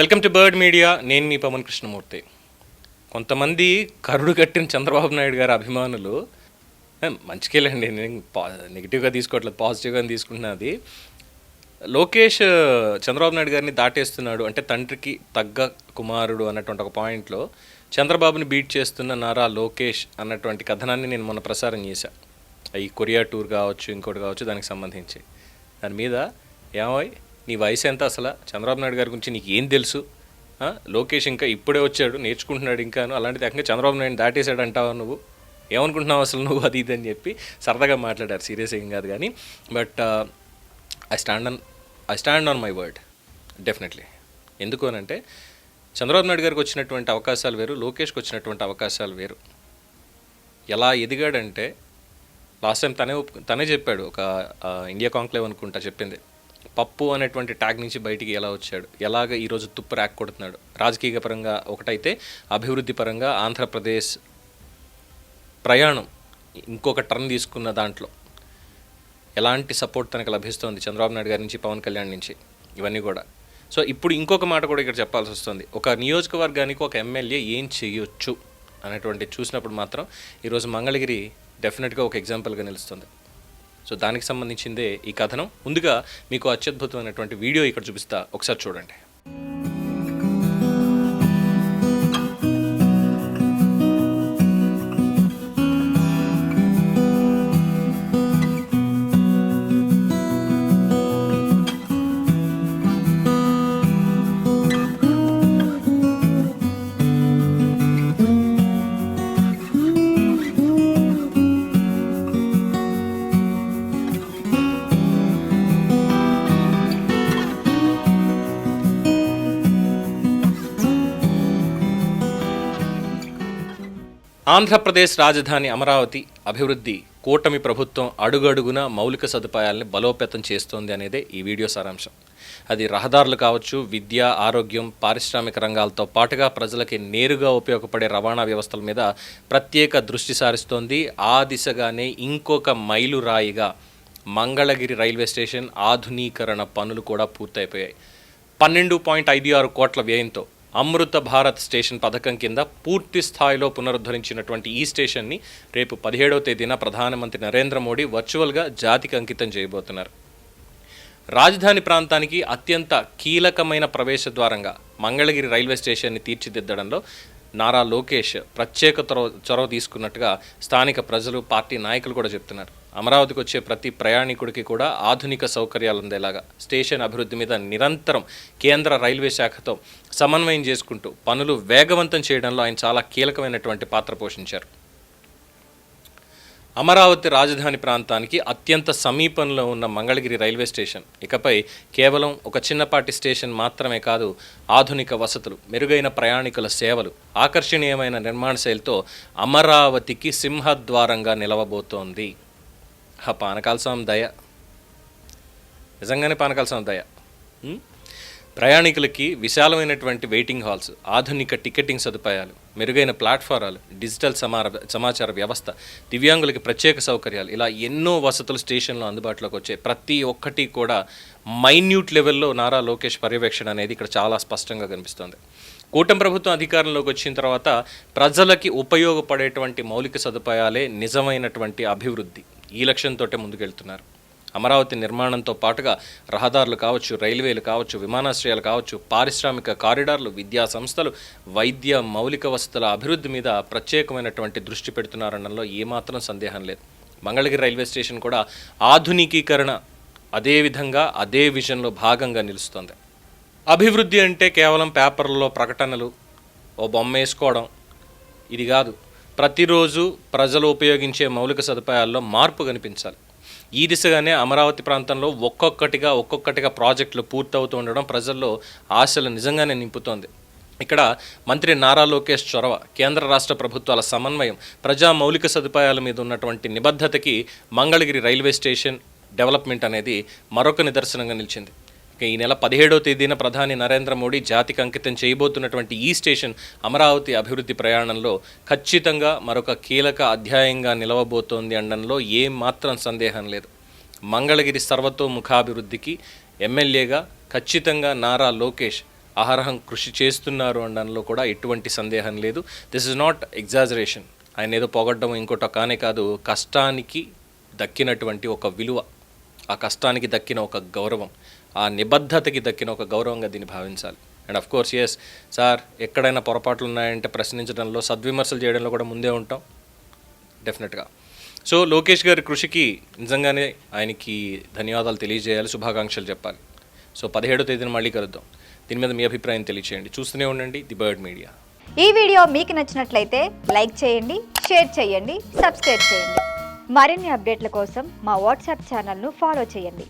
Welcome to bird media. నేను మీ పవన్ కృష్ణమూర్తి. కొంతమంది కరుడు కట్టిన చంద్రబాబు నాయుడు గారి అభిమానులు మంచికెళ్ళండి, నేను నెగిటివ్గా తీసుకోవట్లేదు, పాజిటివ్గా తీసుకుంటున్నది. లోకేష్ చంద్రబాబు నాయుడు గారిని దాటేస్తున్నాడు అంటే తండ్రికి తగ్గ కుమారుడు అన్నటువంటి ఒక పాయింట్లో చంద్రబాబుని బీట్ చేస్తున్న నారా లోకేష్ అన్నటువంటి కథనాన్ని నేను మొన్న ప్రసారం చేశాను. ఈ కొరియా టూర్ కావచ్చు, ఇంకోటి కావచ్చు, దానికి సంబంధించి దాని మీద ఏమై నీ వయసు ఎంత, అసలు చంద్రబాబు నాయుడు గారి గురించి నీకు ఏం తెలుసు, లోకేష్ ఇంకా ఇప్పుడే వచ్చాడు, నేర్చుకుంటున్నాడు ఇంకాను, అలాంటిది ఏకంగా చంద్రబాబు నాయుడు దాటేశాడు అంటావా, నువ్వు ఏమనుకుంటున్నావు అసలు నువ్వు, అది ఇది అని చెప్పి సరదాగా మాట్లాడారు. సీరియస్ ఏం కాదు కానీ, but I stand on my word definitely. ఎందుకు అని అంటే చంద్రబాబు నాయుడు గారికి వచ్చినటువంటి అవకాశాలు వేరు, లోకేష్కి వచ్చినటువంటి అవకాశాలు వేరు. ఎలా ఎదిగాడంటే లాస్ట్ టైం తనే చెప్పాడు, ఒక ఇండియా కాంక్లేవ్ అనుకుంటా చెప్పింది, పప్పు అనేటువంటి ట్యాగ్ నుంచి బయటికి ఎలా వచ్చాడు, ఎలాగ ఈరోజు తుప్పు ర్యాక్ కొడుతున్నాడు. రాజకీయ పరంగా ఒకటైతే అభివృద్ధి పరంగా ఆంధ్రప్రదేశ్ ప్రయాణం ఇంకొక టర్న్ తీసుకున్న దాంట్లో ఎలాంటి సపోర్ట్ తనకు లభిస్తుంది చంద్రబాబు నాయుడు గారి నుంచి, పవన్ కళ్యాణ్ నుంచి, ఇవన్నీ కూడా. సో ఇప్పుడు ఇంకొక మాట కూడా ఇక్కడ చెప్పాల్సి వస్తుంది. ఒక నియోజకవర్గానికి ఒక ఎమ్మెల్యే ఏం చేయొచ్చు అనేటువంటి చూసినప్పుడు మాత్రం ఈరోజు మంగళగిరి డెఫినెట్గా ఒక ఎగ్జాంపుల్గా నిలుస్తుంది. సో దానికి సంబంధించిందే ఈ కథనం. ముందుగా మీకు అత్యద్భుతమైనటువంటి వీడియో ఇక్కడ చూపిస్తా, ఒకసారి చూడండి. ఆంధ్రప్రదేశ్ రాజధాని అమరావతి అభివృద్ధి కూటమి ప్రభుత్వం అడుగడుగున మౌలిక సదుపాయాలని బలోపేతం చేస్తోంది అనేదే ఈ వీడియో సారాంశం. అది రహదారులు కావచ్చు, విద్య, ఆరోగ్యం, పారిశ్రామిక రంగాలతో పాటుగా ప్రజలకి నేరుగా ఉపయోగపడే రవాణా వ్యవస్థల మీద ప్రత్యేక దృష్టి సారిస్తోంది. ఆ దిశగానే ఇంకొక మైలురాయిగా మంగళగిరి రైల్వే స్టేషన్ ఆధునీకరణ పనులు కూడా పూర్తయిపోయాయి. 12.56 కోట్ల వ్యయంతో అమృత భారత్ స్టేషన్ పథకం కింద పూర్తి స్థాయిలో పునరుద్ధరించినటువంటి ఈ స్టేషన్ని రేపు 17వ తేదీన ప్రధానమంత్రి నరేంద్ర మోడీ వర్చువల్గా జాతికి అంకితం చేయబోతున్నారు. రాజధాని ప్రాంతానికి అత్యంత కీలకమైన ప్రవేశ ద్వారంగా మంగళగిరి రైల్వే స్టేషన్ని తీర్చిదిద్దడంలో నారా లోకేష్ ప్రత్యేక చొరవ తీసుకున్నట్టుగా స్థానిక ప్రజలు, పార్టీ నాయకులు కూడా చెప్తున్నారు. అమరావతికి వచ్చే ప్రతి ప్రయాణికుడికి కూడా ఆధునిక సౌకర్యాలు అందేలాగా స్టేషన్ అభివృద్ధి మీద నిరంతరం కేంద్ర రైల్వే శాఖతో సమన్వయం చేసుకుంటూ పనులు వేగవంతం చేయడంలో ఆయన చాలా కీలకమైనటువంటి పాత్ర పోషించారు. అమరావతి రాజధాని ప్రాంతానికి అత్యంత సమీపంలో ఉన్న మంగళగిరి రైల్వే స్టేషన్ ఇకపై కేవలం ఒక చిన్నపాటి స్టేషన్ మాత్రమే కాదు, ఆధునిక వసతులు, మెరుగైన ప్రయాణికుల సేవలు, ఆకర్షణీయమైన నిర్మాణ శైలితో అమరావతికి సింహద్వారంగా నిలవబోతోంది. పానకాల స్వామి దయ, నిజంగానే పానకాల స్వామి దయ. ప్రయాణికులకి విశాలమైనటువంటి వెయిటింగ్ హాల్స్, ఆధునిక టికెటింగ్ సదుపాయాలు, మెరుగైన ప్లాట్ఫారాలు, డిజిటల్ సమాచార వ్యవస్థ, దివ్యాంగులకి ప్రత్యేక సౌకర్యాలు, ఇలా ఎన్నో వసతులు స్టేషన్లో అందుబాటులోకి వచ్చాయి. ప్రతి ఒక్కటి కూడా మైన్యూట్ లెవెల్లో నారా లోకేష్ పర్యవేక్షణ అనేది ఇక్కడ చాలా స్పష్టంగా కనిపిస్తుంది. కూటమి ప్రభుత్వం అధికారంలోకి వచ్చిన తర్వాత ప్రజలకి ఉపయోగపడేటువంటి మౌలిక సదుపాయాలే నిజమైనటువంటి అభివృద్ధి, ఈ లక్ష్యంతో ముందుకెళ్తున్నారు. అమరావతి నిర్మాణంతో పాటుగా రహదారులు కావచ్చు, రైల్వేలు కావచ్చు, విమానాశ్రయాలు కావచ్చు, పారిశ్రామిక కారిడార్లు, విద్యా సంస్థలు, వైద్య మౌలిక వసతుల అభివృద్ధి మీద ప్రత్యేకమైనటువంటి దృష్టి పెడుతున్నారనడంలో ఏమాత్రం సందేహం లేదు. మంగళగిరి రైల్వే స్టేషన్ కూడా ఆధునికీకరణ అదేవిధంగా అదే విజన్లో భాగంగా నిలుస్తోంది. అభివృద్ధి అంటే కేవలం పేపర్లలో ప్రకటనలు, ఓ బొమ్మ వేసుకోవడం, ఇది కాదు. ప్రతిరోజు ప్రజలు ఉపయోగించే మౌలిక సదుపాయాల్లో మార్పు కనిపించాలి. ఈ దిశగానే అమరావతి ప్రాంతంలో ఒక్కొక్కటిగా ప్రాజెక్టులు పూర్తవుతూ ఉండడం ప్రజల్లో ఆశలు నిజంగానే నింపుతోంది. ఇక్కడ మంత్రి నారా లోకేష్ చొరవ, కేంద్ర రాష్ట్ర ప్రభుత్వాల సమన్వయం, ప్రజా మౌలిక సదుపాయాల మీద ఉన్నటువంటి నిబద్ధతకి మంగళగిరి రైల్వే స్టేషన్ డెవలప్మెంట్ అనేది మరొక నిదర్శనంగా నిలిచింది. ఈ నెల 17వ తేదీన ప్రధాని నరేంద్ర మోడీ జాతికి అంకితం చేయబోతున్నటువంటి ఈ స్టేషన్ అమరావతి అభివృద్ధి ప్రయాణంలో ఖచ్చితంగా మరొక కీలక అధ్యాయంగా నిలవబోతోంది అనడంలో ఏమాత్రం సందేహం లేదు. మంగళగిరి సర్వతోముఖాభివృద్ధికి ఎమ్మెల్యేగా ఖచ్చితంగా నారా లోకేష్ అహరహం కృషి చేస్తున్నారు అనడంలో కూడా ఎటువంటి సందేహం లేదు. This is not exaggeration. ఆయన ఏదో పొగడ్డం ఇంకోటి కానే కాదు. కష్టానికి దక్కినటువంటి ఒక విలువ, ఆ కష్టానికి దక్కిన ఒక గౌరవం, ఆ నిబద్ధతకి దక్కిన ఒక గౌరవంగా దీన్ని భావించాలి. And of course yes sir, ఎక్కడైనా పొరపాట్లు ఉన్నాయంటే ప్రశ్నించడంలో, సద్విమర్శలు చేయడంలో కూడా ముందే ఉంటాం డెఫినెట్గా. సో లోకేష్ గారి కృషికి నిజంగానే ఆయనకి ధన్యవాదాలు తెలియజేయాలి, శుభాకాంక్షలు చెప్పాలి. సో 17వ తేదీన మళ్ళీ కలుద్దాం. దీని మీద మీ అభిప్రాయం తెలియచేయండి. చూస్తూనే ఉండండి ది బర్డ్ మీడియా. ఈ వీడియో మీకు నచ్చినట్లయితే లైక్ చేయండి, షేర్ చేయండి, సబ్స్క్రైబ్ చేయండి. మరిన్ని అప్డేట్ల కోసం మా వాట్సాప్ ఛానల్ను ఫాలో చేయండి.